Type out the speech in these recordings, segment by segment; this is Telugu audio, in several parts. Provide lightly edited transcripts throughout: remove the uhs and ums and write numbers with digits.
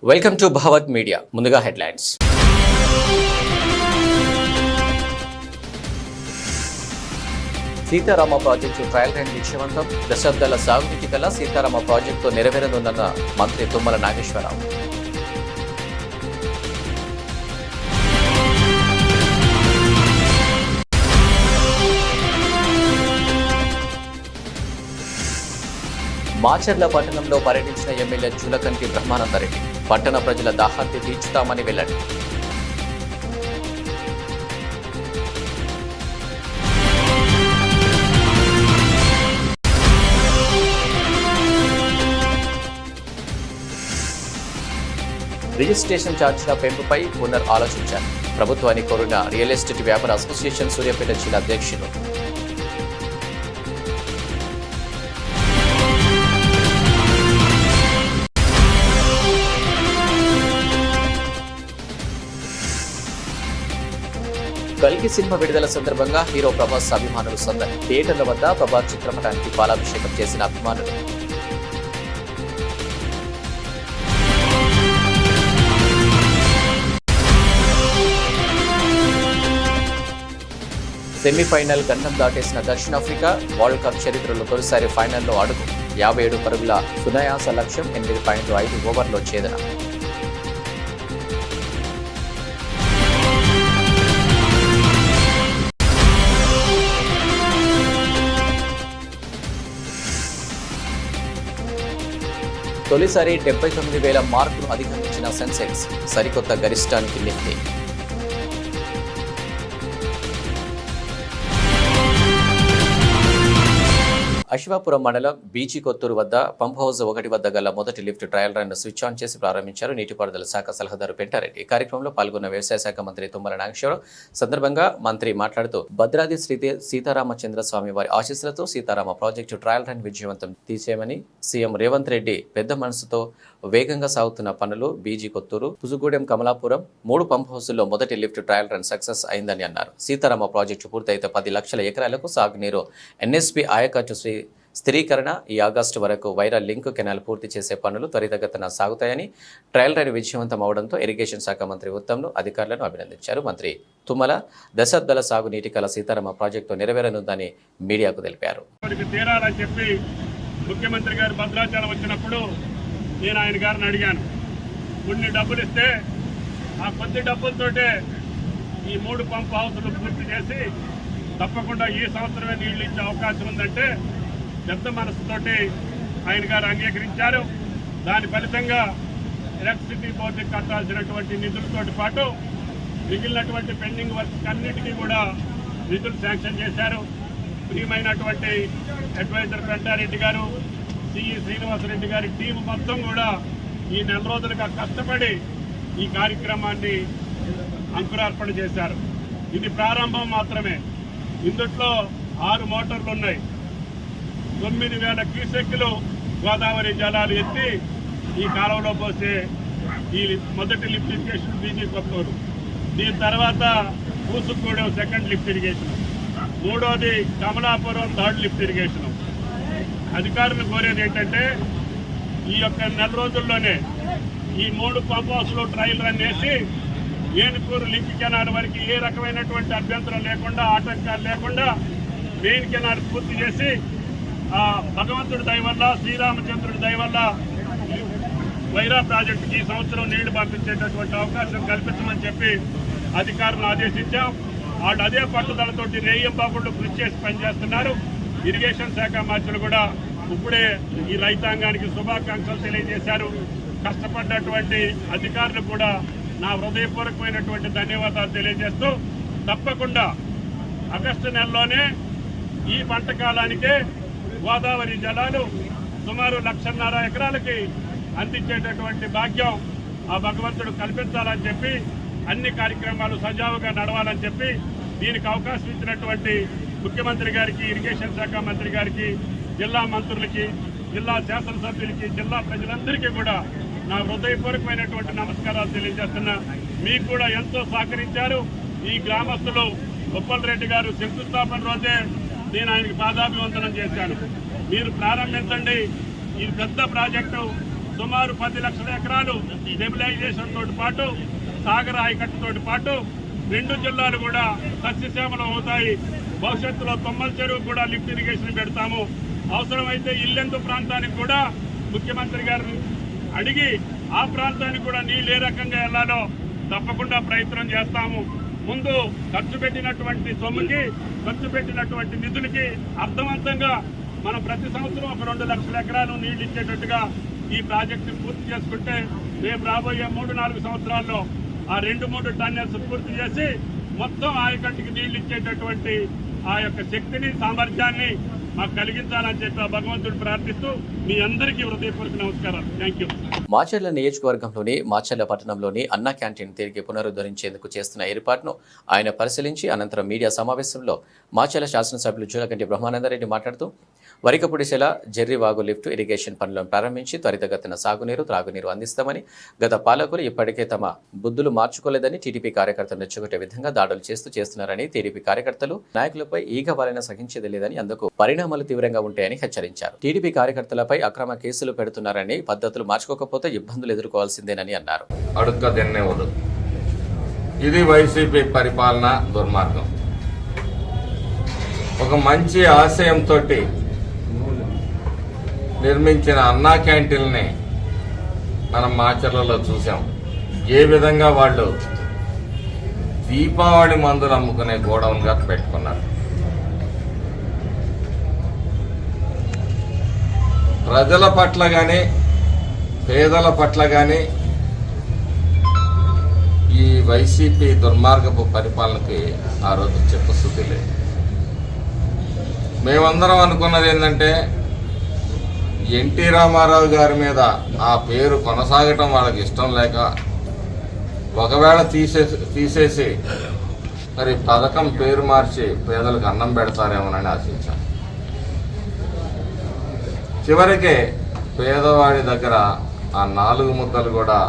Welcome to Bhavat media. ముందుగా headlines. Sitarama project trial run విజయవంతం. దశాబ్దాల సాగునీటి కల సీతారామ ప్రాజెక్టు నెరవేరనున్న మంత్రి తుమ్మల నాగేశ్వరరావు. మాచర్ల పట్టణంలో పర్యటించిన ఎమ్మెల్యే జూలకంటి బ్రహ్మానందరెడ్డి పట్టణ ప్రజల దాహార్తి తీర్చుతామని వెల్లడి. రిజిస్ట్రేషన్ ఛార్జీల పెంపుపై పునర్ ఆలోచించారు. ప్రభుత్వాన్ని కోరిన రియల్ ఎస్టేట్ వ్యాపార అసోసియేషన్ సూర్యాపేట జిల్లా అధ్యక్షులు. కల్కి సినిమా విడుదల సందర్భంగా హీరో ప్రభాస్ అభిమానులు సందడి. థియేటర్ల వద్ద ప్రభాస్ చిత్రపటానికి పాలాభిషేకం చేసిన అభిమానులు. సెమీఫైనల్ గండం దాటేసిన దక్షిణాఫ్రికా. వరల్డ్ కప్ చరిత్రలో తొలిసారి ఫైనల్లో అడుగు. 57 పరుగుల సునాయాస లక్ష్యం. 8.5 ఓవర్లో ఛేదన. తొలిసారి 79,000 మార్కులు అధిగమించిన సెన్సెక్స్. సరికొత్త గరిష్టానికి నిఫ్టీ. అశ్వాపురం మండలం బీచి కొత్తూరు వద్ద పంప్ హౌస్ 1 వద్ద గల మొదటి lift trial run switch on చేసి ప్రారంభించారు నీటిపారుదల శాఖ సలహాదారు పెంటారెడ్డి. ఈ కార్యక్రమంలో పాల్గొన్న వ్యవసాయ శాఖ మంత్రి తుమ్మల నాగేశ్వరరావు. సందర్భంగా మంత్రి మాట్లాడుతూ భద్రాద్రి శ్రీ సీతారామచంద్ర స్వామి వారి ఆశీస్సులతో సీతారామ ప్రాజెక్టు ట్రయల్ రన్ విజయవంతం తీసేయమని సీఎం రేవంత్ రెడ్డి పెద్ద మనసుతో వేగంగా సాగుతున్న పనులు బీజీ కొత్తూరు, తుజుగూడెం, కమలాపురం 3 పంప్ హౌసుల్లో మొదటి లిఫ్ట్ ట్రయల్ రన్ సక్సెస్ అయిందని అన్నారు. సీతారామ ప్రాజెక్టు పూర్తయితే 10 లక్షల ఎకరాలకు సాగునీరు ఎన్ఎస్పీ ఆయకట్టు స్థిరీకరణ. ఈ ఆగస్టు వరకు వైరా లింక్ కెనాల్ పూర్తి చేసే పనులు త్వరితగతిన సాగుతాయని, ట్రయల్ రన్ విజయవంతం అవడంతో ఇరిగేషన్ శాఖ మంత్రి ఉత్తమ్ను అధికారులను అభినందించారు. మంత్రి తుమ్మల దశాబ్దాల సాగునీటి కల సీతారామ ప్రాజెక్టు నెరవేరనుందని మీడియాకు తెలిపారు. ముఖ్యమంత్రి గారు భద్రాచలం వచ్చినప్పుడు నేను ఆయన గారిని అడిగాను, కొన్ని డబ్బులు ఇస్తే ఆ కొద్ది డబ్బులతోటే ఈ 3 పంప్ హౌసులు పూర్తి చేసి తప్పకుండా ఈ సంవత్సరమే నీళ్లు ఇచ్చే అవకాశం ఉందంటే పెద్ద మనసుతోటి ఆయన గారు అంగీకరించారు. దాని ఫలితంగా ఎలక్ట్రిసిటీ బోర్డుకి కట్టాల్సినటువంటి నిధులతో పాటు మిగిలినటువంటి పెండింగ్ వర్క్స్ అన్నిటికీ కూడా నిధులు శాంక్షన్ చేశారు. ప్రియమైనటువంటి అడ్వైజర్ పెంటారెడ్డి గారు, సిఈ శ్రీనివాసరెడ్డి గారి టీం మొత్తం కూడా ఈ 4 రోజులుగా కష్టపడి ఈ కార్యక్రమాన్ని అంకురార్పణ చేశారు. ఇది ప్రారంభం మాత్రమే. ఇందుట్లో 6 మోటార్లు ఉన్నాయి. 9,000 క్యూసెక్కులు గోదావరి జలాలు ఎత్తి ఈ కాలువలో పోసే ఈ మొదటి లిఫ్ట్ ఇరిగేషన్ బీజీ కొత్తూరు. దీని తర్వాత పూసుగూడెం సెకండ్ లిఫ్ట్ ఇరిగేషన్, 3వది కమలాపురం థర్డ్ లిఫ్ట్ ఇరిగేషన్. అధికారులు కోరేది ఏంటంటే ఈ యొక్క 4 రోజుల్లోనే ఈ 3 పంప్ హౌస్లో ట్రయల్ రన్ చేసి ఏనుకూరు లింక్ కెనాల్ వరకు ఏ రకమైనటువంటి అభ్యంతరం లేకుండా, ఆటంకాలు లేకుండా మెయిన్ కెనాల్ పూర్తి చేసి భగవంతుడి దయ వల్ల, శ్రీరామచంద్రుడి దయ వల్ల వైరా ప్రాజెక్టుకి ఈ సంవత్సరం నీళ్లు పంపించేటటువంటి అవకాశం కల్పించమని చెప్పి అధికారులను ఆదేశించాం. వాళ్ళు అదే పట్టుదలతోటి రేయంబాబుళ్ళు కృషి చేసి పనిచేస్తున్నారు. ఇరిగేషన్ శాఖ మంత్రులు కూడా ఇప్పుడే ఈ రైతాంగానికి శుభాకాంక్షలు తెలియజేశారు. కష్టపడ్డటువంటి అధికారులు కూడా నా హృదయపూర్వకమైనటువంటి ధన్యవాదాలు తెలియజేస్తూ తప్పకుండా ఆగస్టు నెలలోనే ఈ పంట కాలానికే గోదావరి జలాలు సుమారు 1,50,000 ఎకరాలకి అందించేటటువంటి భాగ్యం ఆ భగవంతుడు కల్పించాలని చెప్పి, అన్ని కార్యక్రమాలు సజావుగా నడవాలని చెప్పి దీనికి అవకాశం ఇచ్చినటువంటి ముఖ్యమంత్రి గారికి, ఇరిగేషన్ శాఖ మంత్రి గారికి, జిల్లా మంత్రులకి, జిల్లా శాసనసభ్యులకి, జిల్లా ప్రజలందరికీ కూడా నా హృదయపూర్వకమైనటువంటి నమస్కారాలు తెలియజేస్తున్నా. మీకు కూడా ఎంతో సహకరించారు. ఈ గ్రామస్తులు ఉప్పల్ రెడ్డి గారు శంకుస్థాపన రోజే నేను ఆయనకి పాదాభివందనం చేశాను. మీరు ప్రారంభించండి, ఇది పెద్ద ప్రాజెక్టు, సుమారు 10 లక్షల ఎకరాలు స్టెబిలైజేషన్ తోటి పాటు సాగర్ ఆయకట్టుతోటి పాటు 2 జిల్లాలు కూడా సస్యశ్యామలం అవుతాయి. భవిష్యత్తులో తొమ్మల చెరువు కూడా లిఫ్ట్ ఇరిగేషన్ పెడతాము. అవసరమైతే ఇల్లెందు ప్రాంతానికి కూడా ముఖ్యమంత్రి గారిని అడిగి ఆ ప్రాంతానికి కూడా నీళ్ళు ఏ రకంగా వెళ్లాలో తప్పకుండా ప్రయత్నం చేస్తాము. ముందు ఖర్చు పెట్టినటువంటి సొమ్ముకి, ఖర్చు పెట్టినటువంటి నిధులకి అర్థవంతంగా మనం ప్రతి సంవత్సరం ఒక 2 లక్షల ఎకరాలు నీళ్లు ఇచ్చేటట్టుగా ఈ ప్రాజెక్టు పూర్తి చేసుకుంటే రేపు రాబోయే 3-4 సంవత్సరాల్లో ఆ 2-3 టన్నెల్స్ పూర్తి చేసి మొత్తం ఆయకట్టుకి నీళ్లు ఇచ్చేటటువంటి ఆ యొక్క శక్తిని, సామర్థ్యాన్ని మాకు కలిగించాలని చెప్పి భగవంతుడు ప్రార్థిస్తూ మీ అందరికీ హృదయపూర్వక నమస్కారాలు. Thank you. మాచర్ల నియోజకవర్గంలోని మాచర్ల పట్టణంలోని అన్నా క్యాంటీన్ తిరిగి పునరుద్ధరించేందుకు చేస్తున్న ఏర్పాటును ఆయన పరిశీలించి అనంతరం మీడియా సమావేశంలో మాచర్ల శాసనసభ్యులు జూలకంటి బ్రహ్మానందరెడ్డి మాట్లాడుతూ వరికపుడిశెల జెర్రీవాగు లిఫ్ట్ ఇరిగేషన్ పనులను ప్రారంభించి త్వరితగతిన సాగునీరు, త్రాగునీరు అందిస్తామని, గత పాలకులు ఇప్పటికే తమ బుద్ధులు మార్చుకోలేదని టీడీపీ కార్యకర్తలు రెచ్చగొట్టే విధంగా దాడులు చేస్తున్నారని, టీడీపీ కార్యకర్తలు నాయకులపై ఈగ వాలైన సహించేది లేదని, అందుకు పరిణామాలు తీవ్రంగా ఉంటాయని హెచ్చరించారు. టీడీపీ కార్యకర్తలపై అక్రమ కేసులు పెడుతున్నారని, పద్ధతులు మార్చుకోకపోతే ఇబ్బందులు ఎదుర్కోవాల్సిందేనని అన్నారు. ఇది వైసీపీ పరిపాలన దుర్మార్గం. ఒక మంచి ఆశయంతో నిర్మించిన అన్నా క్యాంటీన్ని మనం మాచర్లలో చూసాం. ఏ విధంగా వాళ్ళు దీపావళి మందులు అమ్ముకునే గోడౌన్గా పెట్టుకున్నారు. ప్రజల పట్ల కానీ, పేదల పట్ల కానీ ఈ వైసీపీ దుర్మార్గపు పరిపాలనకి ఆ రోజు చిత్తశుద్ధి లేదు. మేమందరం అనుకున్నది ఏంటంటే ఎన్టీ రామారావు గారి మీద ఆ పేరు కొనసాగటం వాళ్ళకి ఇష్టం లేక ఒకవేళ తీసేసి మరి పథకం పేరు మార్చి పేదలకు అన్నం పెడతారేమోనని ఆశించాం. చివరికి పేదవాడి దగ్గర ఆ 4 ముద్దలు కూడా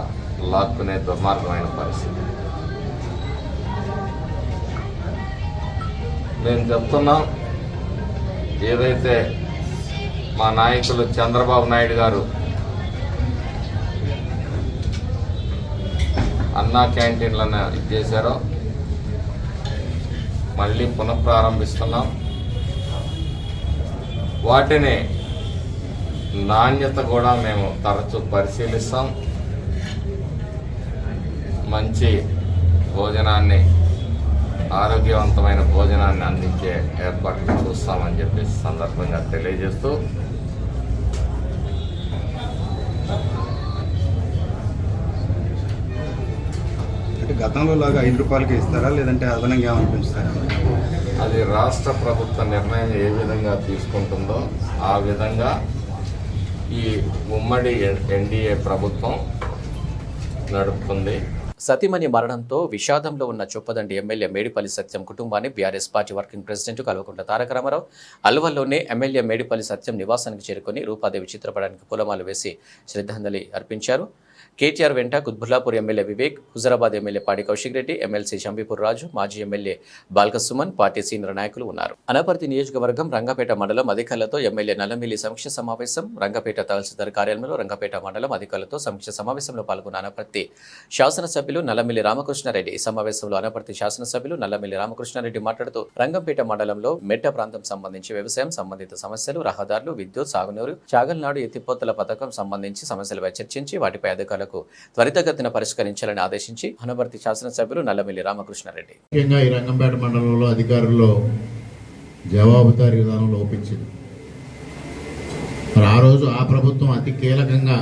లాక్కునే దుర్మార్గమైన పరిస్థితి. మేము చెప్తున్నాం, ఏదైతే మా నాయకులు చంద్రబాబు నాయుడు గారు అన్నా క్యాంటీన్లను చేశారో మళ్ళీ పునఃప్రారంభిస్తున్నాం. వాటిని నాణ్యత కూడా మేము తరచూ పరిశీలిస్తాం. మంచి భోజనాన్ని, ఆరోగ్యవంతమైన భోజనాన్ని అందించే ఏర్పాట్లు చూస్తామని చెప్పేసి సందర్భంగా తెలియజేస్తూ, అంటే గతంలో లాగా 5 రూపాయలకి ఇస్తారా, లేదంటే అదనంగా ఏమైనా పెంచుతారా? అది రాష్ట్ర ప్రభుత్వ నిర్ణయం ఏ విధంగా తీసుకుంటుందో ఆ విధంగా ఈ ఉమ్మడి ఎన్డీఏ ప్రభుత్వం నడుపుతుంది. సతీమణి మరణంతో విషాదంలో ఉన్న చొప్పదండి ఎమ్మెల్యే మేడిపల్లి సత్యం కుటుంబాన్ని BRS party working president Kalvakuntla Taraka Rama Rao అల్వల్లోనే ఎమ్మెల్యే మేడిపల్లి సత్యం నివాసానికి చేరుకుని రూపాదేవి చిత్రపటానికి పూలమాలు వేసి శ్రద్ధాంజలి అర్పించారు. కేటీఆర్ వెంట కుత్బుల్లాపూర్ ఎమ్మెల్యే వివేక్, హుజరాబాద్ ఎమ్మెల్యే పాడి కౌశిక్ రెడ్డి, ఎమ్మెల్సీ షంబీపూర్ రాజు, మాజీ MLA Balka Suman, party senior నాయకులు ఉన్నారు. అనపర్తి నియోజకవర్గం రంగపేట మండలం అధికారులతో ఎమ్మెల్యే నల్లమిల్లి సమీక్ష సమావేశం. రంగపేట తహసీల్దార్ కార్యాలయంలో రంగపేట మండలం అధికారులతో సమీక్ష సమావేశంలో పాల్గొన్న అనపర్తి శాసనసభ్యులు నల్లమిల్లి రామకృష్ణారెడ్డి. ఈ సమావేశంలో అనపర్తి శాసనసభ్యులు నల్లమిల్లి రామకృష్ణారెడ్డి మాట్లాడుతూ రంగంపేట మండలంలో మెట్ట ప్రాంతం సంబంధించి వ్యవసాయం సంబంధిత సమస్యలు, రహదారులు, విద్యుత్, సాగునీరు, చాగల్నాడు ఎత్తిపోతల పథకం సంబంధించి సమస్యలపై చర్చించి వాటిపై అధికారులకు త్వరితగతిన పరిష్కరించాలని ఆదేశించి అనపర్తి శాసనసభ్యులు నల్లమిల్లి రామకృష్ణారెడ్డి. ముఖ్యంగా ఈ రంగంపేట మండలంలో అధికారుల్లో జవాబుదారీ విధానం లోపించింది. మరి ఆ రోజు ఆ ప్రభుత్వం అతి కీలకంగా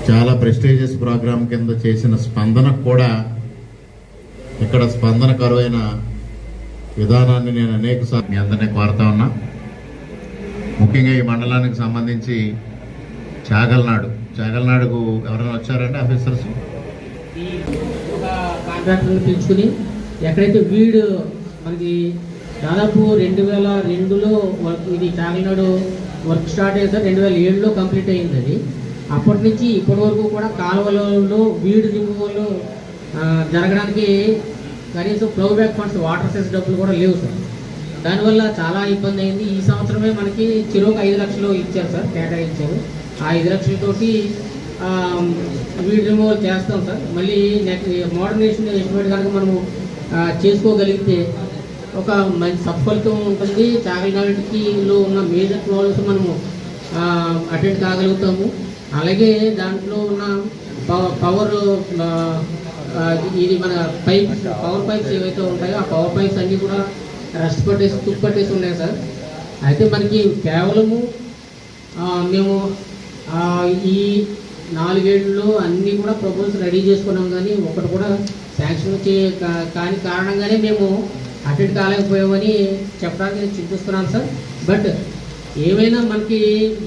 చాలా ప్రెస్టీజియస్ ప్రోగ్రాం కింద చేసిన స్పందన కూడా ఇక్కడ స్పందన కరువైన విధానాన్ని నేను అనేకసార్లు మీ అందరినీ కోరుతా ఉన్నా. ముఖ్యంగా ఈ మండలానికి సంబంధించి చాగల్నాడుకు ఎవరైనా వచ్చారంటే ఆఫీసర్స్ ఒక కాంట్రాక్టర్ని పెంచుకుని ఎక్కడైతే వీడు మనకి దాదాపు 2002లో ఇది చాగల్నాడు వర్క్ స్టార్ట్ అయ్యేది. 2007లో కంప్లీట్ అయింది. అది అప్పటి నుంచి ఇప్పటి వరకు కూడా కాలువలలో వీడు రిమూవల్ జరగడానికి కనీసం flow back funds, water cess డబ్బులు కూడా లేవు సార్. దానివల్ల చాలా ఇబ్బంది అయింది. ఈ సంవత్సరమే మనకి చెరువుకు 5 లక్షలు ఇచ్చారు సార్, కేటాయించారు. ఆ 5 లక్షలతోటి వీడ్ రిమూవల్ చేస్తాం సార్. మళ్ళీ నెక్స్ట్ మోడర్నైజేషన్ ఎస్టిమేట్ కనుక మనము చేసుకోగలిగితే ఒక మంచి సత్ఫలితం ఉంటుంది. చాగల్నాడులో ఉన్న మేజర్ ప్రాబ్లమ్స్ మనము అటెండ్ కాగలుగుతాము. అలాగే దాంట్లో ఉన్న పవర్ ఇది మన పవర్ పైప్స్ ఏవైతే ఉంటాయో ఆ పవర్ పైప్స్ అన్నీ కూడా రస్ట్ పట్టేసి తుప్పు పట్టేసి ఉన్నాయి సార్. అయితే మనకి కేవలము మేము ఈ 4 ఏళ్ళలో అన్నీ కూడా ప్రపోజల్స్ రెడీ చేసుకున్నాం, కానీ ఒకటి కూడా శాంక్షన్ కాని కారణంగానే మేము అటెండ్ కాలేకపోయామని చెప్పడానికి నేను చింతిస్తున్నాను సార్. బట్ ఏమైనా మనకి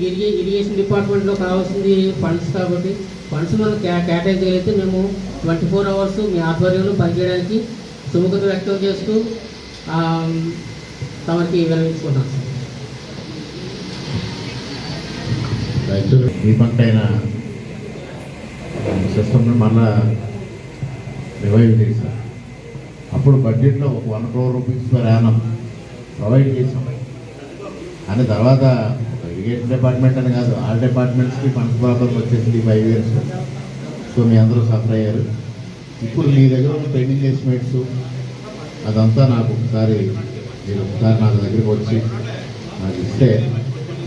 ఇరిగేషన్ డిపార్ట్మెంట్లో కావాల్సింది ఫండ్స్, కాబట్టి ఫండ్స్ మనం కేటాయించగలిగితే మేము 24 hours మీ ఆధ్వర్యంలో పనిచేయడానికి సుముఖత వ్యక్తం చేస్తూ తమకి వివరించుకున్నాం సార్. యాక్చువల్లీ ఈ పంట అయిన సిస్టమ్ని మళ్ళా రివైవ్ చేశారు. అప్పుడు బడ్జెట్లో ఒక 1 crore rupees per annum provide చేసాం. అని తర్వాత ఇరిగేషన్ డిపార్ట్మెంట్ అని కాదు, ఆల్ డిపార్ట్మెంట్స్కి ఫండ్స్ ప్రాబ్లం వచ్చేసింది ఈ 5 years. సో మీ అందరూ సఫర్ అయ్యారు. ఇప్పుడు మీ దగ్గర ఉన్న పెండింగ్ ఎస్టిమేట్స్ అదంతా నాకు ఒకసారి నా దగ్గరికి వచ్చి నాకు ఇస్తే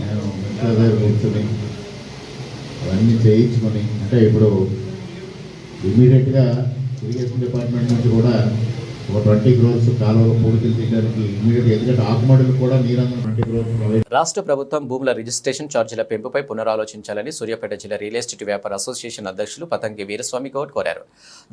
నేను దగ్గర కూర్చొని అవన్నీ చేయించుకొని, అంటే ఇప్పుడు ఇమీడియట్గా ఇరిగేషన్ డిపార్ట్మెంట్ నుంచి కూడా ఒక 20 crores కాలువలు పూడికలు తీయడానికి ఇమీడియట్గా, ఎందుకంటే ఆకుమడులు కూడా నీరంగా 20 crores ప్రొవైడ్. రాష్ట్ర ప్రభుత్వం భూముల రిజిస్ట్రేషన్ ఛార్జీల పెంపుపై పునరాలోచించాలని సూర్యాపేట జిల్లా రియల్ ఎస్టేట్ వ్యాపార అసోసియేషన్ అధ్యక్షులు పతంగి వీరస్వామి గౌడ్ కోరారు.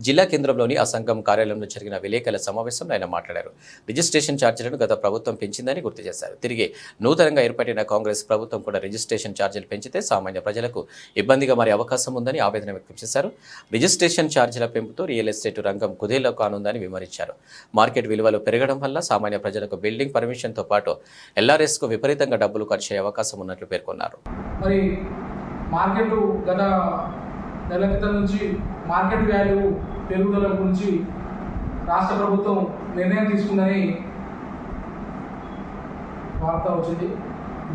జిల్లా కేంద్రంలోని ఆ సంఘం కార్యాలయంలో జరిగిన విలేకరుల సమావేశంలో ఆయన మాట్లాడారు. రిజిస్ట్రేషన్ ఛార్జీలను గత ప్రభుత్వం పెంచిందని గుర్తు చేశారు. తిరిగి నూతనంగా ఏర్పడిన కాంగ్రెస్ ప్రభుత్వం కూడా రిజిస్ట్రేషన్ ఛార్జీలు పెంచితే సామాన్య ప్రజలకు ఇబ్బందిగా మారే అవకాశం ఉందని ఆవేదన వ్యక్తం చేశారు. రిజిస్ట్రేషన్ ఛార్జీల పెంపుతో రియల్ ఎస్టేట్ రంగం కుదేల్లో కానుందని వివరించారు. మార్కెట్ విలువలు పెరగడం వల్ల సామాన్య ప్రజలకు బిల్డింగ్ పర్మిషన్తో పాటు ఎల్ఆర్ఎస్కు విపరీతంగా డబ్బులు ఖర్చు అయ్యే అవకాశం ఉన్నట్లు పేర్కొన్నారు. మరి మార్కెట్ గత నెల క్రితం నుంచి మార్కెట్ వాల్యూ పెరుగుదల గురించి రాష్ట్ర ప్రభుత్వం నిర్ణయం తీసుకుందని వార్త వచ్చింది.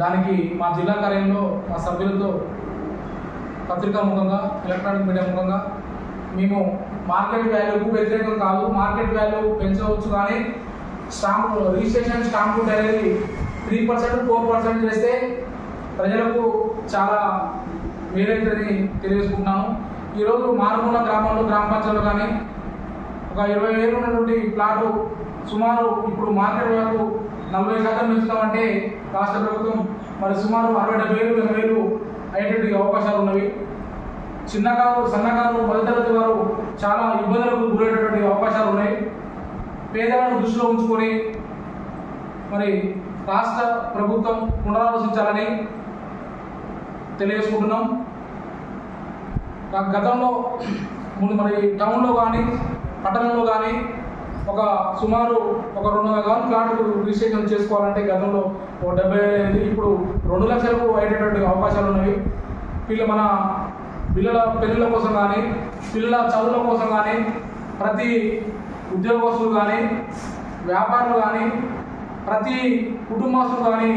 దానికి మా జిల్లా కార్యాలయంలో మా సభ్యులతో పత్రికా ముఖంగా, ఎలక్ట్రానిక్ మీడియా ముఖంగా మేము మార్కెట్ వాల్యూకు వ్యతిరేకం కాదు, మార్కెట్ వాల్యూ పెంచవచ్చు, కానీ రిజిస్ట్రేషన్ స్టాంప్ డ్యూటీ అనేది 3%, 4% చేస్తే ప్రజలకు చాలా మేలైతుందని తెలియజేసుకుంటున్నాను. ఈరోజు మారుమూల గ్రామంలో, గ్రామ పంచాయతీలో కానీ ఒక 20,000 ఉన్నటువంటి ప్లాటు సుమారు ఇప్పుడు మార్కెట్ వాల్యూ 40% పెంచుతామంటే రాష్ట్ర ప్రభుత్వం మరి సుమారు 60,000, 80,000 అయ్యేటువంటి అవకాశాలు ఉన్నవి. చిన్నకారు, సన్నకారు, మధ్యతరగతి వారు చాలా ఇబ్బందులకు గురయ్యేటటువంటి అవకాశాలు ఉన్నాయి. పేదలను దృష్టిలో ఉంచుకొని మరి రాష్ట్ర ప్రభుత్వం పునరాలోచించాలని తెలియజేసుకుంటున్నాం. గతంలో ముందు మరి టౌన్లో కానీ పట్టణంలో కానీ ఒక సుమారు 200,000 ప్లాట్లు రిజిస్ట్రేషన్ చేసుకోవాలంటే గతంలో 70,000, ఇప్పుడు 2 లక్షలకు అయ్యేటటువంటి అవకాశాలు ఉన్నవి. మన పిల్లల పెళ్ళిళ్ళ కోసం కానీ, పిల్లల చదువుల కోసం కానీ, ప్రతి ఉద్యోగస్తులు కానీ, వ్యాపారులు కానీ, ప్రతి కుటుంబస్తులు కానీ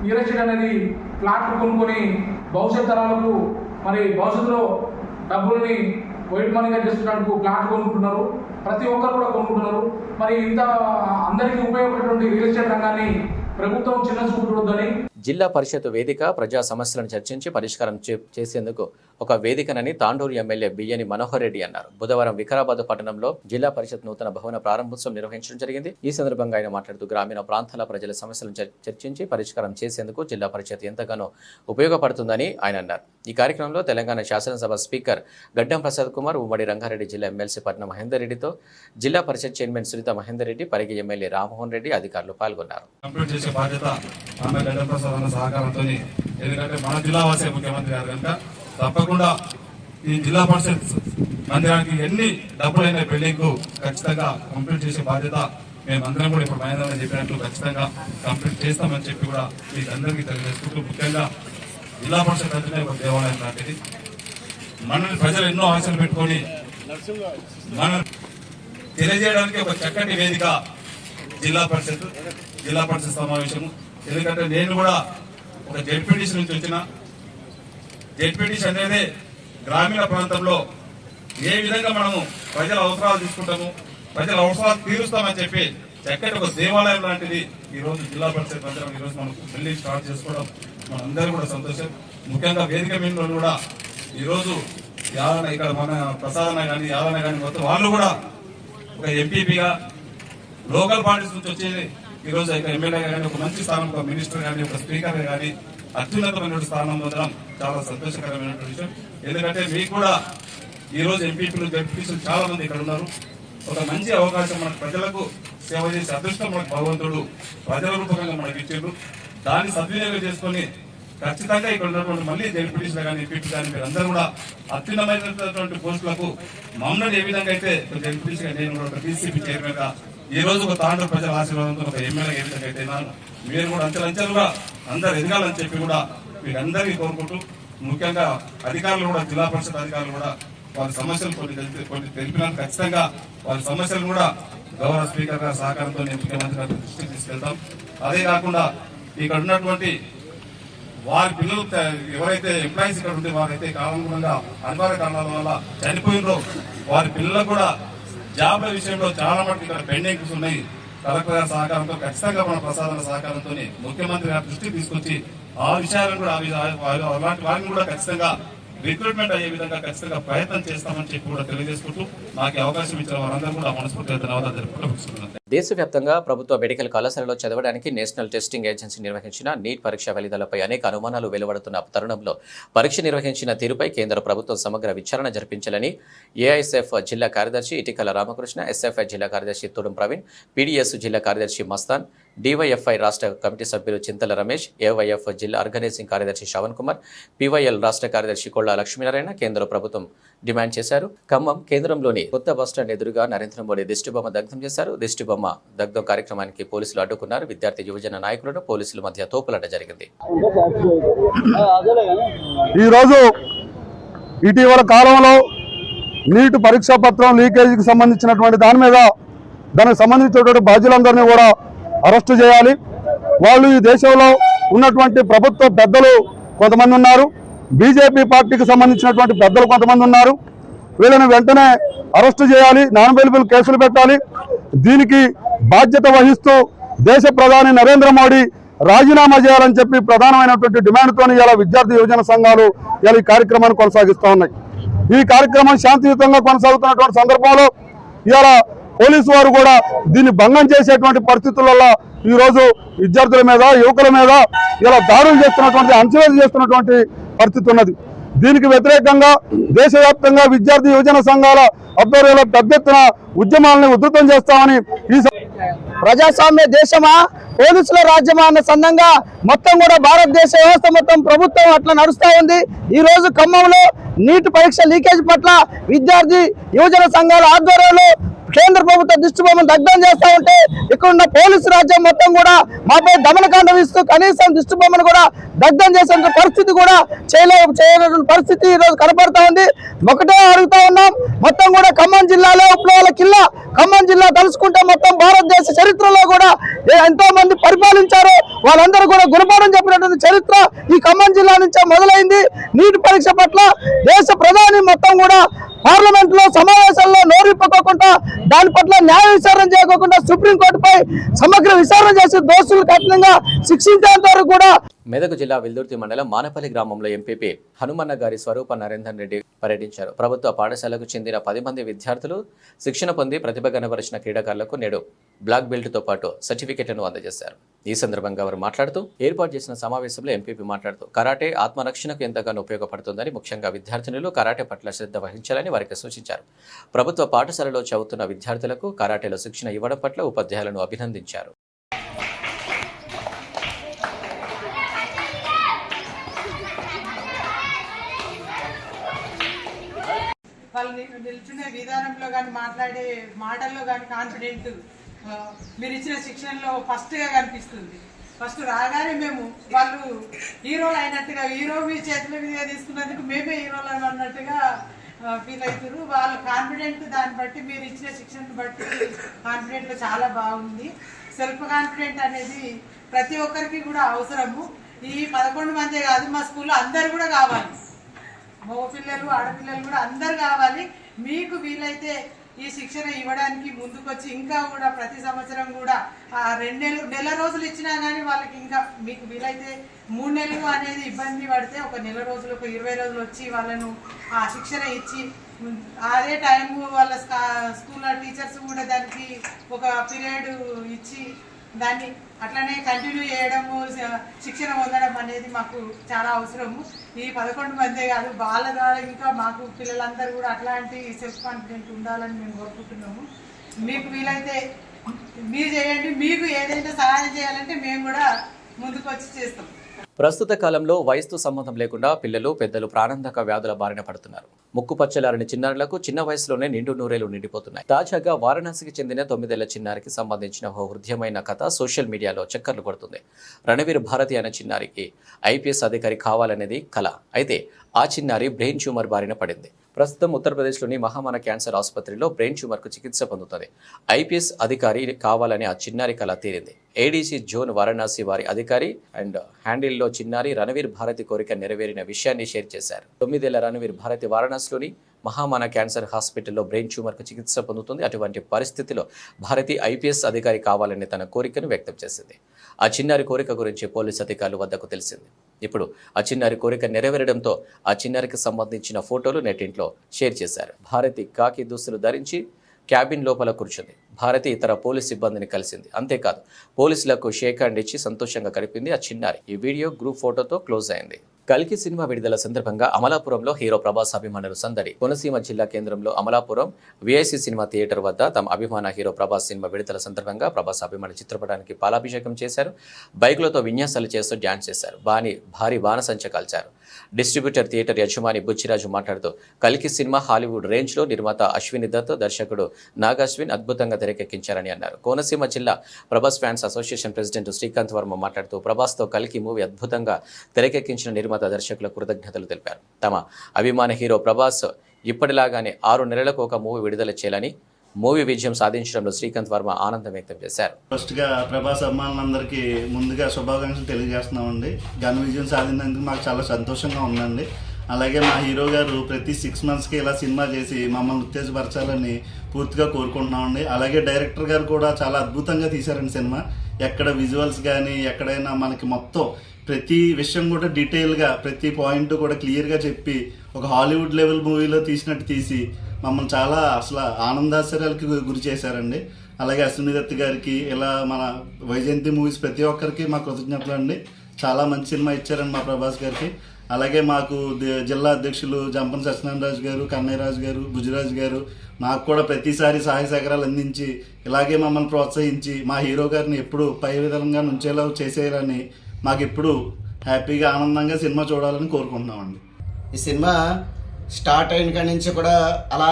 రియల్ ఎస్టేట్ అనేది ప్లాట్లు కొనుక్కొని భవిష్యత్ తరాలకు మరి భవిష్యత్తులో డబ్బుల్ని వైట్ మనీగా చేసుకునేందుకు ప్లాట్లు కొనుక్కుంటున్నారు. ప్రతి ఒక్కరు కూడా కొనుక్కుంటున్నారు. మరి ఇంత అందరికీ ఉపయోగపడేటువంటి రియల్ ఎస్టేట్ రంగాన్ని ప్రభుత్వం చిన్న చూపు చూడొద్దని. జిల్లా పరిషత్ వేదిక ప్రజా సమస్యలను చర్చించి పరిష్కారం చేసేందుకు ఒక వేదికనని తాండూరు ఎమ్మెల్యే బియ్యని మనోహర్ రెడ్డి అన్నారు. బుధవారం వికారాబాద్ పట్టణంలో జిల్లా పరిషత్ నూతన భవన ప్రారంభోత్సవం నిర్వహించడం జరిగింది. ఈ సందర్భంగా ఆయన మాట్లాడుతూ గ్రామీణ ప్రాంతాల ప్రజల సమస్యలను చర్చించి పరిష్కారం చేసేందుకు జిల్లా పరిషత్ ఎంతగానో ఉపయోగపడుతుందని ఆయన అన్నారు. ఈ కార్యక్రమంలో తెలంగాణ శాసనసభ స్పీకర్ గడ్డం ప్రసాద్ కుమార్, ఉమ్మడి రంగారెడ్డి జిల్లా ఎమ్మెల్సీ పట్నం మహేందర్ రెడ్డితో జిల్లా పరిషత్ చైర్మన్ సునీత మహేందర్ రెడ్డి, పరిగి ఎమ్మెల్యే రామ్మోహన్ రెడ్డి అధికారులు పాల్గొన్నారు. సహకారంతో, ఎందుకంటే మన జిల్లా వాసే ముఖ్యమంత్రి గారు కనుక తప్పకుండా ఈ జిల్లా పరిషత్ మందిరానికి ఎన్ని డబ్బులైన బిల్డింగ్ ఖచ్చితంగా కంప్లీట్ చేసే బాధ్యత మేమందరం కూడా ఇప్పుడు మహేంద్ర చెప్పినట్లు ఖచ్చితంగా కంప్లీట్ చేస్తామని చెప్పి కూడా మీకు అందరికీ తెలియజేసుకుంటూ, ముఖ్యంగా జిల్లా పరిషత్ అంటేనే ఒక దేవాలయం లాంటిది. మనల్ని ప్రజలు ఎన్నో ఆశలు పెట్టుకొని మనం తెలియజేయడానికి ఒక చక్కటి వేదిక జిల్లా పరిషత్ సమావేశము. ఎందుకంటే నేను కూడా ఒక జెడ్పీటీసీ నుంచి వచ్చిన జెడ్పీటీసీ అనేది గ్రామీణ ప్రాంతంలో ఏ విధంగా మనము ప్రజల అవసరాలు తీసుకుంటాము, ప్రజల అవసరాలు తీరుస్తామని చెప్పి చక్కటి ఒక దేవాలయం లాంటిది ఈ రోజు జిల్లా పరిషత్ మందిరం ఈ రోజు మనం బిల్డింగ్ స్టార్ట్ చేసుకోవడం మనందరూ కూడా సంతోషం. ముఖ్యంగా వేదిక మీద కూడా ఈ రోజు యాదన ఇక్కడ మన ప్రసాదన కానీ యాదన కానీ మొత్తం వాళ్ళు కూడా ఒక ఎంపీపీగా లోకల్ పార్టీస్ నుంచి వచ్చేది ఈ రోజు ఎమ్మెల్యేగా కానీ ఒక మంచి స్థానం, ఒక మినిస్టర్ కానీ ఒక స్పీకర్ కానీ అత్యున్నతమైన స్థానం పొందడం చాలా సంతోషకరమైన విషయం. ఎందుకంటే మీకు కూడా ఈ రోజు ఎంపీపీలు జడ్పీటీసీలు చాలా మంది ఇక్కడ ఉన్నారు. ఒక మంచి అవకాశం మన ప్రజలకు సేవ చేసే అదృష్టం మనకు భగవంతుడు ప్రజల రూపకంగా మనకి ఇచ్చారు. దాన్ని సద్వినియోగం చేసుకొని ఖచ్చితంగా ఇక్కడ ఉన్నటువంటి మళ్ళీ జడ్పీటీసీలు కానీ ఎంపీపీ కానీ మీరు అందరూ కూడా అత్యున్నతమైనటువంటి పోస్టులకు మమ్మల్ని ఏ విధంగా అయితే జడ్పీటీసీగా నేను కూడా ఒక టీసీపీ చైర్మన్ గా ఈ రోజు ఒక తాండ్ర ప్రజల ఆశీర్వాదంతో ఒక ఎమ్మెల్యే ఏ విధంగా అయితే మీరు కూడా అంచెలంచెలుగా అందరు ఎదగాలని చెప్పి కూడా మీకు అందరికీ కోరుకుంటూ, ముఖ్యంగా అధికారులు కూడా జిల్లా పరిషత్ అధికారులు కూడా వారి సమస్యలు కొన్ని తెలిపినారు. ఖచ్చితంగా వారి సమస్యలు కూడా గౌరవ స్పీకర్ గారి సహకారంతో ముఖ్యమంత్రి గారి దృష్టికి తీసుకెళ్తాం. అదే కాకుండా ఇక్కడ ఉన్నటువంటి వారి పిల్లలు ఎవరైతే ఎంప్లాయీస్ ఇక్కడ ఉంటే వారైతే కాలానుగుణంగా అనివార్య కారణాల వల్ల చనిపోయినో వారి పిల్లలకు కూడా జాబ్ల విషయంలో చాలా మటుకు ఇక్కడ పెండింగ్స్ ఉన్నాయి. కలెక్టర్ గారి సహకారంతో ఖచ్చితంగా మన ప్రసాదన సహకారంతో ముఖ్యమంత్రి గారి దృష్టికి తీసుకొచ్చి ఆ విషయాలను కూడా అలాంటి వారిని కూడా ఖచ్చితంగా రిక్రూట్మెంట్ అయ్యే విధంగా ఖచ్చితంగా ప్రయత్నం చేస్తామని చెప్పి కూడా తెలియజేసుకుంటూ నాకు అవకాశం ఇచ్చిన వారందరూ కూడా మనస్ఫూర్తిగా ధన్యవాదాలు తెలుపుకుంటున్నాను. దేశవ్యాప్తంగా ప్రభుత్వ మెడికల్ కళాశాలలో చదవడానికి నేషనల్ టెస్టింగ్ ఏజెన్సీ నిర్వహించిన నీట్ పరీక్ష ఫలితాలపై అనేక అనుమానాలు వెలువడుతున్న తరుణంలో పరీక్ష నిర్వహించిన తీరుపై కేంద్ర ప్రభుత్వం సమగ్ర విచారణ జరిపించాలని ఏఐఎస్ఎఫ్ జిల్లా కార్యదర్శి ఇటికల రామకృష్ణ, ఎస్ఎఫ్ఐ జిల్లా కార్యదర్శి తుడుం ప్రవీణ్, పీడీఎస్ జిల్లా కార్యదర్శి మస్తాన్, డివైఎఫ్ఐ రాష్ట్ర కమిటీ సభ్యులు చింతల రమేష్, ఏవైఎఫ్ జిల్లా ఆర్గనైజింగ్ కార్యదర్శి శ్రవణ్ కుమార్, పీవైఎల్ రాష్ట్ర కార్యదర్శి కొల్లా లక్ష్మీనారాయణ కేంద్ర ప్రభుత్వం డిమాండ్ చేశారు. ఖమ్మం కేంద్రంలోని కొత్త బస్టాండ్ ఎదురుగా నరేంద్ర మోడీ దిష్టిబొమ్మ దగ్ధం చేశారు. దిష్టిబొమ్మ దగ్ధం కార్యక్రమానికి పోలీసులు అడ్డుకున్నారు. విద్యార్థి యువజన నాయకులను పోలీసుల మధ్య తోపులాట జరిగింది. ఈరోజు ఇటీవల కాలంలో నీట్ పరీక్షా పత్రం లీకేజీకి సంబంధించినటువంటి దానికి సంబంధించినటువంటి బాధ్యులందరినీ కూడా అరెస్టు చేయాలి. వాళ్ళు ఈ దేశంలో ఉన్నటువంటి ప్రభుత్వ పెద్దలు కొంతమంది ఉన్నారు, బీజేపీ పార్టీకి సంబంధించినటువంటి పెద్దలు కొంతమంది ఉన్నారు. వీళ్ళని వెంటనే అరెస్టు చేయాలి, నాన్ బెయిలబుల్ కేసులు పెట్టాలి. దీనికి బాధ్యత వహిస్తూ దేశ ప్రధాని నరేంద్ర మోడీ రాజీనామా చేయాలని చెప్పి ప్రధానమైనటువంటి డిమాండ్తో ఇలా విద్యార్థి యువజన సంఘాలు ఇలా ఈ కార్యక్రమాన్ని కొనసాగిస్తూ ఉన్నాయి. ఈ కార్యక్రమం శాంతియుతంగా కొనసాగుతున్నటువంటి సందర్భంలో ఇలా పోలీసు వారు కూడా దీన్ని భంగం చేసేటువంటి పరిస్థితులలో ఈరోజు విద్యార్థుల మీద, యువకుల మీద ఇలా దాడులు చేస్తున్నటువంటి, అణచివేత చేస్తున్నటువంటి పరిస్థితి ఉన్నది. దీనికి వ్యతిరేకంగా దేశవ్యాప్తంగా విద్యార్థి యువజన సంఘాల ఆధ్వర్యంలో పెద్ద ఎత్తున ఉద్యమాలను ఉధృతం చేస్తామని, ఈ ప్రజాస్వామ్య దేశమా పోలీసుల రాజ్యమా అన్న సందంగా మొత్తం కూడా భారతదేశ వ్యవస్థ మొత్తం ప్రభుత్వం అట్లా నడుస్తూ ఉంది. ఈ రోజు ఖమ్మంలో నీట్ పరీక్ష లీకేజ్ పట్ల విద్యార్థి యువజన సంఘాల ఆధ్వర్యంలో కేంద్ర ప్రభుత్వ దిష్టిబొమ్మను దగ్ధం చేస్తూ ఉంటే ఇక్కడున్న పోలీసు రాజ్యం మొత్తం కూడా మాపై దమనకాండ ఇస్తూ కనీసం దిష్టిబొమ్మను కూడా దగ్ధం చేసే పరిస్థితి కూడా చేయలేని పరిస్థితి ఈరోజు కనపడతా ఉంది. ఒకటే అడుగుతా ఉన్నాం, మొత్తం కూడా ఖమ్మం జిల్లాలో విప్లవాల కిల్లా ఖమ్మం జిల్లా తలుచుకుంటే మొత్తం భారతదేశ చరిత్రలో కూడా ఎంతో మంది పరిపాలించారు, వాళ్ళందరూ కూడా గుణపాఠం చెప్పినటువంటి చరిత్ర ఈ ఖమ్మం జిల్లా నుంచే మొదలైంది. నీటి పరీక్ష పట్ల దేశ ప్రధాని మొత్తం కూడా పార్లమెంట్ లో సమావేశాల్లో నోరిప్పుకోకుండా దాని పట్ల న్యాయ విచారణ చేయకుండా సుప్రీంకోర్టుపై సమగ్ర విచారణ చేసి దోషులు కఠినంగా శిక్షించేంత వరకు కూడా. మెదక్ జిల్లా విల్దుర్తి మండలం మానపల్లి గ్రామంలో ఎంపీపీ హనుమన్న గారి స్వరూప నరేందర్ రెడ్డి పర్యటించారు. ప్రభుత్వ పాఠశాలకు చెందిన 10 మంది విద్యార్థులు శిక్షణ పొంది ప్రతిభ కనబరిచిన క్రీడాకారులకు నేడు బ్లాక్ బెల్ట్తో పాటు సర్టిఫికెట్లను అందజేశారు. ఈ సందర్భంగా వారు మాట్లాడుతూ ఏర్పాటు చేసిన సమావేశంలో ఎంపీపీ మాట్లాడుతూ కరాటే ఆత్మరక్షణకు ఎంతగానో ఉపయోగపడుతుందని, ముఖ్యంగా విద్యార్థినులు కరాటే పట్ల శ్రద్ధ వహించాలని వారికి సూచించారు. ప్రభుత్వ పాఠశాలలో చదువుతున్న విద్యార్థులకు కరాటేలో శిక్షణ ఇవ్వడం పట్ల ఉపాధ్యాయులను అభినందించారు. వాళ్ళు నిల్చునే విధానంలో కానీ మాట్లాడే మాటల్లో కానీ కాన్ఫిడెంట్ మీరు ఇచ్చిన శిక్షణలో ఫస్ట్గా కనిపిస్తుంది. ఫస్ట్ రాగానే మేము వాళ్ళు హీరోలు అయినట్టుగా, హీరో మీ చేతుల మీద తీసుకున్నందుకు మేమే హీరోలు అన్నట్టుగా ఫీల్ అవుతారు. వాళ్ళ కాన్ఫిడెంట్ దాన్ని బట్టి మీరు ఇచ్చిన శిక్షణను బట్టి కాన్ఫిడెంట్ చాలా బాగుంది. సెల్ఫ్ కాన్ఫిడెంట్ అనేది ప్రతి ఒక్కరికి కూడా అవసరము. ఈ 11 మందే కాదు, మా స్కూల్లో అందరు కూడా కావాలి. మగపిల్లలు ఆడపిల్లలు కూడా అందరు కావాలి. మీకు వీలైతే ఈ శిక్షణ ఇవ్వడానికి ముందుకొచ్చి ఇంకా కూడా ప్రతి సంవత్సరం కూడా 2 నెల రోజులు ఇచ్చినా కానీ వాళ్ళకి ఇంకా మీకు వీలైతే 3 నెలలు అనేది ఇబ్బంది పడితే ఒక నెల రోజులు, ఒక 20 రోజులు వచ్చి వాళ్ళను ఆ శిక్షణ ఇచ్చి అదే టైం వాళ్ళ స్కూల్లో టీచర్స్ కూడా దానికి ఒక పీరియడ్ ఇచ్చి దాన్ని అట్లనే కంటిన్యూ చేయడము, శిక్షణ పొందడం అనేది మాకు చాలా అవసరము. ఈ 11 మందే కాదు, వాళ్ళ ద్వారా ఇంకా మాకు పిల్లలందరూ కూడా అట్లాంటి సెల్ఫ్ కాన్ఫిడెంట్ ఉండాలని మేము కోరుకుంటున్నాము. మీకు వీలైతే మీరు చేయండి. మీకు ఏదైతే సహాయం చేయాలంటే మేము కూడా ముందుకు వచ్చి చేస్తాం. ప్రస్తుత కాలంలో వయసుతో సంబంధం లేకుండా పిల్లలు, పెద్దలు ప్రాణాంతక వ్యాధుల బారిన పడుతున్నారు. ముక్కు పచ్చలారని చిన్నారులకు చిన్న వయసులోనే నిండు నూరేళ్లు నిండిపోతున్నాయి. తాజాగా వారణాసికి చెందిన 9 ఏళ్ల చిన్నారికి సంబంధించిన ఓ హృదయమైన కథ సోషల్ మీడియాలో చక్కర్లు కొడుతుంది. రణవీర్ భారతి అనే చిన్నారికి ఐపీఎస్ అధికారి కావాలనేది కల. అయితే ఆ చిన్నారి బ్రెయిన్ ట్యూమర్ బారిన పడింది. ప్రస్తుతం ఉత్తరప్రదేశ్లోని మహామాన క్యాన్సర్ ఆసుపత్రిలో బ్రెయిన్ ట్యూమర్కు చికిత్స పొందుతుంది. ఐపీఎస్ అధికారి కావాలని ఆ చిన్నారి కల తీరింది. ఏడీసీ జోన్ వారణాసి వారి అధికారి అండ్ హ్యాండిల్లో చిన్నారి రణవీర్ భారతి కోరిక నెరవేరిన విషయాన్ని షేర్ చేశారు. 9 ఏళ్ల రణవీర్ భారతి వారణాసిలోని మహామాన క్యాన్సర్ హాస్పిటల్లో బ్రెయిన్ ట్యూమర్కు చికిత్స పొందుతుంది. అటువంటి పరిస్థితిలో భారతి ఐపీఎస్ అధికారి కావాలని తన కోరికను వ్యక్తం చేసింది. ఆ చిన్నారి కోరిక గురించి పోలీసు అధికారుల వద్దకు తెలిసింది. ఇప్పుడు ఆ చిన్నారి కోరిక నెరవేరడంతో ఆ చిన్నారికి సంబంధించిన ఫోటోలు నెట్టింట్లో షేర్ చేశారు. భారతి కాకి దుస్తులు ధరించి క్యాబిన్ లోపల కూర్చుంది. భారతి ఇతర పోలీస్ సిబ్బందిని కలిసింది. అంతేకాదు పోలీసులకు షేక్ హ్యాండ్ ఇచ్చి సంతోషంగా గడిపింది ఆ చిన్నారి. ఈ వీడియో గ్రూప్ ఫోటోతో క్లోజ్ అయింది. కల్కి సినిమా విడుదల సందర్భంగా అమలాపురంలో హీరో ప్రభాస్ అభిమానులు సందడి. కోనసీమ జిల్లా కేంద్రంలో అమలాపురం విఐసి సినిమా థియేటర్ వద్ద తమ అభిమాన హీరో ప్రభాస్ సినిమా విడుదల సందర్భంగా ప్రభాస్ అభిమాన చిత్రపటానికి పాలాభిషేకం చేశారు. బైకులతో విన్యాసాలు చేస్తూ డ్యాన్స్ చేశారు. భారీ బాణసంచ కాల్చారు. డిస్ట్రిబ్యూటర్ థియేటర్ యజమాని బుచ్చిరాజు మాట్లాడుతూ కల్కి సినిమా హాలీవుడ్ రేంజ్లో నిర్మాత అశ్విని దత్, దర్శకుడు నాగాశ్విన్ అద్భుతంగా తెరకెక్కించారని అన్నారు. కోనసీమ జిల్లా Prabhas fans association president Srikanth Varma మాట్లాడుతూ ప్రభాస్తో కల్కి మూవీ అద్భుతంగా తెరకెక్కించిన నిర్మాత దర్శకులకు కృతజ్ఞతలు తెలిపారు. తమ అభిమాన హీరో ప్రభాస్ ఇప్పటిలాగానే 6 నెలలకు ఒక మూవీ విడుదల చేయాలని, మూవీ విజయం సాధించడంలో శ్రీకాంత్ వర్మ ఆనందం వ్యక్తం చేశారు. ఫస్ట్ గా ప్రభాస్ అభిమానులందరికీ ముందుగా శుభాకాంక్షలు తెలియజేస్తున్నామండి. ఘన విజయం సాధించినందుకు మాకు చాలా సంతోషంగా ఉందండి. అలాగే మా హీరో గారు ప్రతి 6 monthsకి ఇలా సినిమా చేసి మమ్మల్ని ఉత్తేజపరచాలని పూర్తిగా కోరుకుంటున్నామండి. అలాగే డైరెక్టర్ గారు కూడా చాలా అద్భుతంగా తీశారండి సినిమా. ఎక్కడ విజువల్స్ కానీ ఎక్కడైనా మనకి మొత్తం ప్రతి విషయం కూడా డీటెయిల్గా ప్రతి పాయింట్ కూడా క్లియర్గా చెప్పి ఒక హాలీవుడ్ లెవెల్ మూవీలో తీసినట్టు తీసి మమ్మల్ని చాలా అసలు ఆనందాశ్చర్యాలకి గురి చేశారండి. అలాగే అశ్విని దత్ గారికి, ఇలా మన వైజయంతి మూవీస్ ప్రతి ఒక్కరికి మా కృతజ్ఞతలు అండి. చాలా మంచి సినిమా ఇచ్చారండి మా ప్రభాస్ గారికి. అలాగే మాకు జిల్లా అధ్యక్షులు జంపన్ సత్యనారాయణ రాజు గారు, కన్నయ్యరాజు గారు, బుజ్జిరాజు గారు మాకు కూడా ప్రతిసారి సహాయ సహకారాలు అందించి ఇలాగే మమ్మల్ని ప్రోత్సహించి మా హీరో గారిని ఎప్పుడు పై విధంగా నుంచేలా చేసేయాలని, మాకు ఎప్పుడు హ్యాపీగా ఆనందంగా సినిమా చూడాలని కోరుకుంటున్నామండి. ఈ సినిమా స్టార్ట్ అయిన కాడి నుంచి కూడా అలా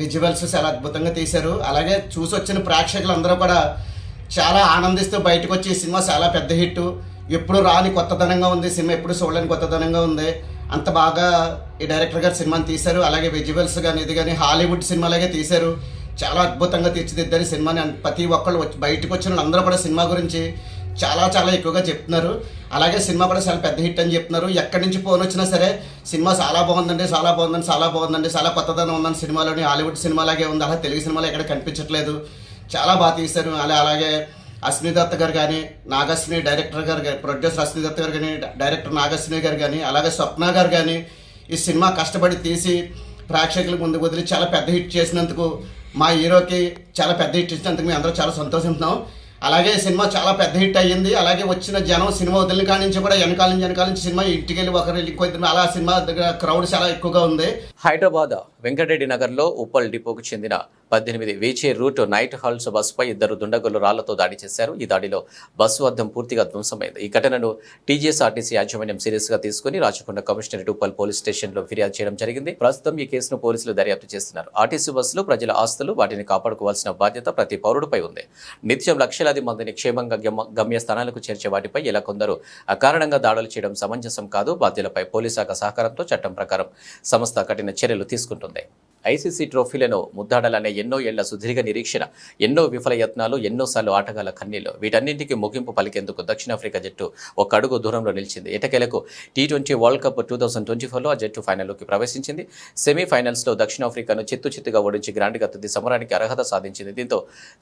విజువల్స్ చాలా అద్భుతంగా తీశారు. అలాగే చూసి వచ్చిన ప్రేక్షకులందరూ కూడా చాలా ఆనందిస్తూ బయటకు వచ్చి ఈ సినిమా చాలా పెద్ద హిట్, ఎప్పుడు రాని కొత్తదనంగా ఉంది సినిమా, ఎప్పుడు చూడలేని కొత్తదనంగా ఉంది. అంత బాగా ఈ డైరెక్టర్ గారు సినిమాని తీశారు. అలాగే విజువల్స్ కానీ ఇది కానీ హాలీవుడ్ సినిమాలాగే తీశారు. చాలా అద్భుతంగా తీర్చిదిద్దారు సినిమాని. ప్రతి ఒక్కళ్ళు బయటకు వచ్చిన అందరూ కూడా సినిమా గురించి చాలా చాలా ఎక్కువగా చెప్తున్నారు. అలాగే సినిమా కూడా చాలా పెద్ద హిట్ అని చెప్తున్నారు. ఎక్కడి నుంచి ఫోన్ వచ్చినా సరే సినిమా చాలా బాగుందండి, చాలా బాగుందండి, చాలా బాగుందండి, చాలా కొత్తదనం ఉందని సినిమాలోని. హాలీవుడ్ సినిమాలాగే ఉంది, అలా తెలుగు సినిమాలో ఎక్కడ కనిపించట్లేదు, చాలా బాగా తీశారు. అలాగే అశ్విని దత్ గారు కానీ, నాగశ్విని డైరెక్టర్ గారు, ప్రొడ్యూసర్ అశ్విని దత్ గారు కానీ, డైరెక్టర్ నాగశ్విని గారు కానీ, అలాగే స్వప్న గారు కానీ ఈ సినిమా కష్టపడి తీసి ప్రేక్షకుల ముందుకు వదిలి చాలా పెద్ద హిట్ చేసినందుకు, మా హీరోకి చాలా పెద్ద హిట్ ఇచ్చినందుకు మేము అందరూ చాలా సంతోషిస్తున్నాం. అలాగే సినిమా చాలా పెద్ద హిట్ అయ్యింది. అలాగే వచ్చిన జనం సినిమా వదిలిన కాడి నుంచి కూడా వెనకాల నుంచి సినిమా ఇంటికి వెళ్ళి ఒకరు వెళ్ళి అలా సినిమా దగ్గర క్రౌడ్ చాలా ఎక్కువగా ఉంది. హైదరాబాద్ వెంకటరెడ్డి నగర్లో ఉప్పల్ డిపోకు చెందిన 18 వీచే రూట్ నైట్ హాల్స్ బస్సుపై 2 దుండగులు రాళ్లతో దాడి చేశారు. ఈ దాడిలో బస్సు అద్దం పూర్తిగా ధ్వంసమైంది. ఈ ఘటనను టీజీఎస్ఆర్టీసీ యాజమాన్యం సీరియస్ గా తీసుకుని Rachakonda commissionerate Uppal police station లో ఫిర్యాదు చేయడం జరిగింది. ప్రస్తుతం ఈ కేసును పోలీసులు దర్యాప్తు చేస్తున్నారు. ఆర్టీసీ బస్సులు ప్రజల ఆస్తులు, వాటిని కాపాడుకోవాల్సిన బాధ్యత ప్రతి పౌరుడిపై ఉంది. నిత్యం లక్షలాది మందిని క్షేమంగా గమ్యస్థానాలకు చేర్చే వాటిపై ఇలా కొందరు అకారణంగా దాడులు చేయడం సమంజసం కాదు. బాధ్యులపై పోలీస్ శాఖ సహకారంతో చట్టం ప్రకారం సంస్థ కఠిన చర్యలు తీసుకుంటుంది. ఐసీసీ ట్రోఫీలను ముద్దాడాలనే ఎన్నో ఏళ్ల సుదీర్ఘ నిరీక్షణ, ఎన్నో విఫల యత్నాలు, ఎన్నోసార్లు ఆటగాళ్ల కన్నీళ్లు, వీటన్నింటికి ముగింపు పలికేందుకు దక్షిణాఫ్రికా జట్టు ఒక అడుగు దూరంలో నిలిచింది. ఎటకేలకు T20 వరల్డ్ కప్ 2024లో ఆ జట్టు ఫైనల్లోకి ప్రవేశించింది. సెమీఫైనల్స్లో దక్షిణాఫ్రికాను చిత్తుగా ఓడించి గ్రాండ్గా తుది సమరానికి అర్హత సాధించింది. దీంతో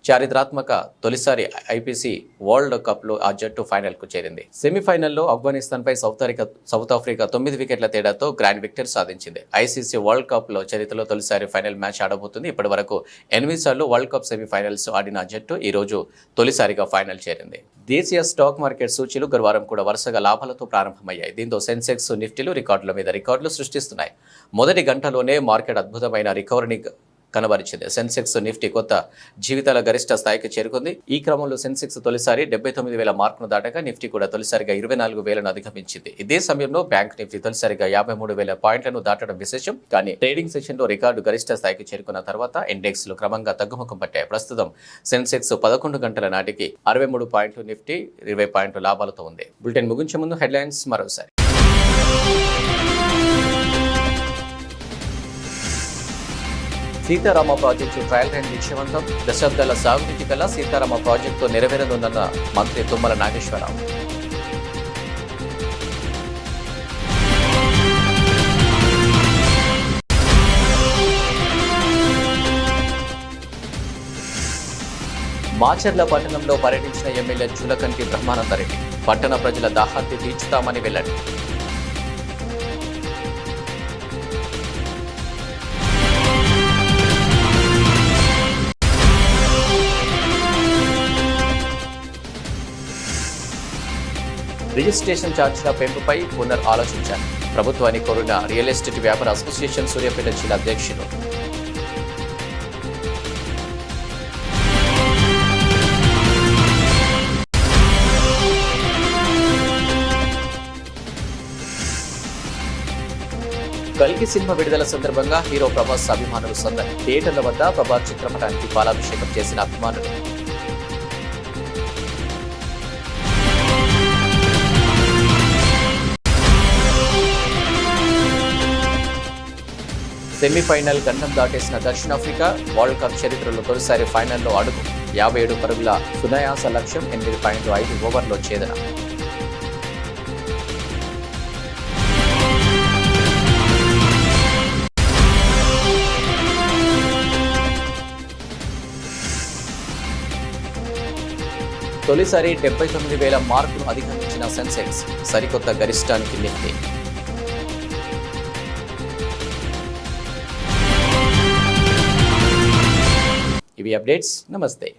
చారిత్రాత్మక తొలిసారి ఐపీసీ వరల్డ్ కప్లో ఆ జట్టు ఫైనల్కు చేరింది. సెమీఫైనల్లో ఆఫ్ఘనిస్తాన్పై సౌత్ ఆఫ్రికా 9 వికెట్ల తేడాతో గ్రాండ్ విక్టరీ సాధించింది. ఐసీసీ వరల్డ్ కప్లో చరిత్రలో తొలిసారి ఫైనల్ మ్యాచ్ ఆడబోతుంది. ఇప్పటి వరకు 8 సార్లు వరల్డ్ కప్ సెమీఫైనల్స్ ఆడిన జట్టు ఈ రోజు తొలిసారిగా ఫైనల్ చేరింది. దేశీయ స్టాక్ మార్కెట్ సూచీలు గురువారం కూడా వరుసగా లాభాలతో ప్రారంభమయ్యాయి. దీంతో సెన్సెక్స్, నిఫ్టీలు రికార్డుల మీద రికార్డులు సృష్టిస్తున్నాయి. మొదటి గంటలోనే మార్కెట్ అద్భుతమైన రికవరీని కనబరిచింది. సెన్సెక్స్, నిఫ్టీ కొత్త జీవితాల గరిష్ట స్థాయికి చేరుకుంది. ఈ క్రమంలో సెన్సెక్స్ తొలిసారి 79,000 మార్కును దాటగా నిఫ్టీ కూడా తొలిసారిగా 24,000ను అధిగమించింది. ఇదే సమయంలో బ్యాంక్ నిఫ్టీ తొలిసారిగా 53,000 పాయింట్లను దాటడం విశేషం. కానీ ట్రేడింగ్ సెషన్లో రికార్డు గరిష్ట స్థాయికి చేరుకున్న తర్వాత ఇండెక్స్లు క్రమంగా తగ్గుముఖం పట్టాయి. ప్రస్తుతం సెన్సెక్స్ 11 గంటల నాటికి 63 పాయింట్లు, నిఫ్టీ 20 పాయింట్లు లాభాలతో ఉంది. బులెటిన్ ముగించే ముందు హెడ్లైన్స్ మరోసారి. సీతారామ ప్రాజెక్టు ట్రయల్ రన్ విజయవంతం. దశాబ్దాల సాగునీటి కల సీతారామ ప్రాజెక్టు నెరవేరనుందన్న మంత్రి తుమ్మల నాగేశ్వరరావు. మాచర్ల పట్టణంలో పర్యటించిన ఎమ్మెల్యే జూలకంటి బ్రహ్మానందరెడ్డి పట్టణ ప్రజల దాహార్తి తీర్చుతామని వెల్లడి. రిజిస్ట్రేషన్ ఛార్జీల పెంపుపై పునర్ ఆలోచించారు. ప్రభుత్వాన్ని కోరిన రియల్ ఎస్టేట్ వ్యాపార అసోసియేషన్ సూర్యాపేట జిల్లా అధ్యక్షులు. కల్కి సినిమా విడుదల సందర్భంగా హీరో ప్రభాస్ అభిమానులు సందడి. థియేటర్ల వద్ద ప్రభాస్ చిత్రపటానికి పాలాభిషేకం చేసిన అభిమానులు. సెమీఫైనల్ గండం దాటేసిన దక్షిణాఫ్రికా వరల్డ్ కప్ చరిత్రలో తొలిసారి ఫైనల్లో అడుగు. 57 పరుగుల సునాయాస లక్ష్యం, 8.5 ఓవర్లో ఛేదన. తొలిసారి 79,000 మార్కును అధిగమించిన సెన్సెక్స్ సరికొత్త గరిష్టానికి నిఫ్టీ. ఇవి అప్డేట్స్. నమస్తే.